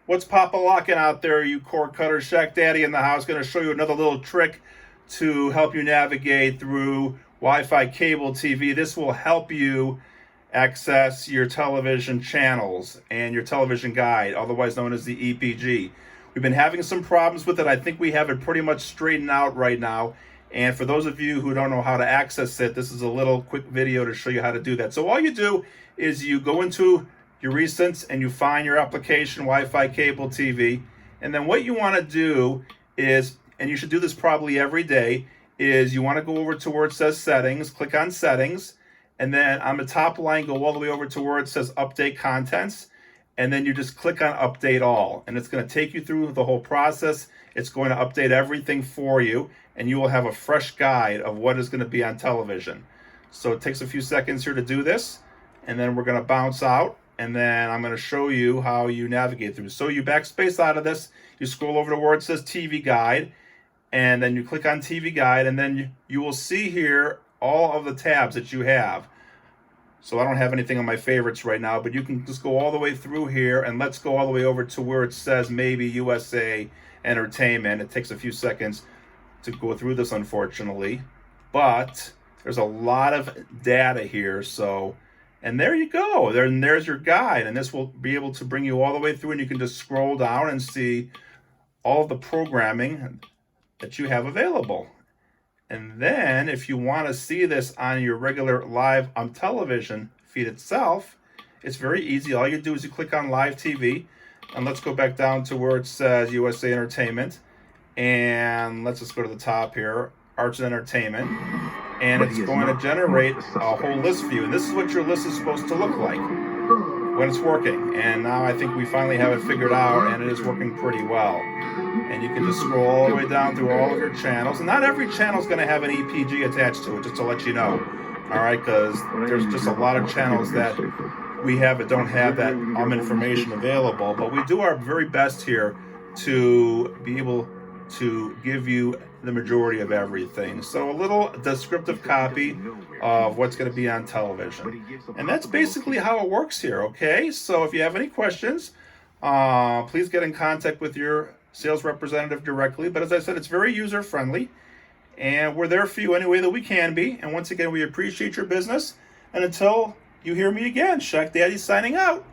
What's pop-a-locking out there, you cord cutter? Shack Daddy in the house. Going to show you another little trick to help you navigate through Wi-Fi cable TV. This will help you access your television channels and your television guide, otherwise known as the EPG. We've been having some problems with it. I think we have it pretty much straightened out right now. And for those of you who don't know how to access it, this is a little quick video to show you how to do that. So all you do is you go into your recents and you find your application, Wi-Fi Cable TV. And then what you want to do is, and you should do this probably every day, is you want to go over to where it says settings, click on settings, and then on the top line, go all the way over to where it says update contents. And then you just click on update all. And it's going to take you through the whole process. It's going to update everything for you. And you will have a fresh guide of what is going to be on television. So it takes a few seconds here to do this. And then we're going to bounce out. And then I'm going to show you how you navigate through. So you backspace out of this. You scroll over to where it says TV Guide. And then you click on TV Guide. And then you will see here all of the tabs that you have. So I don't have anything on my favorites right now, but you can just go all the way through here, and let's go all the way over to where it says maybe USA Entertainment. It takes a few seconds to go through this, unfortunately, but there's a lot of data here. So, and there you go. There's your guide, and this will be able to bring you all the way through, and you can just scroll down and see all of the programming that you have available. And then if you want to see this on your regular live on television feed itself, it's very easy. All you do is you click on live TV, and let's go back down to where it says USA Entertainment, and let's just go to the top here, Arts and Entertainment, and it's going to generate a whole list for you. And this is what your list is supposed to look like when it's working. And now I think we finally have it figured out, and it is working pretty well. And you can just scroll all the way down through all of your channels. And not every channel is going to have an EPG attached to it, just to let you know. All right, because there's just a lot of channels that we have that don't have that information available. But we do our very best here to be able to give you the majority of everything. So a little descriptive copy of what's going to be on television. And that's basically how it works here, okay? So if you have any questions, please get in contact with your sales representative directly. But as I said, it's very user-friendly, and we're there for you any way that we can be. And once again, we appreciate your business. And until you hear me again, Shack Daddy signing out.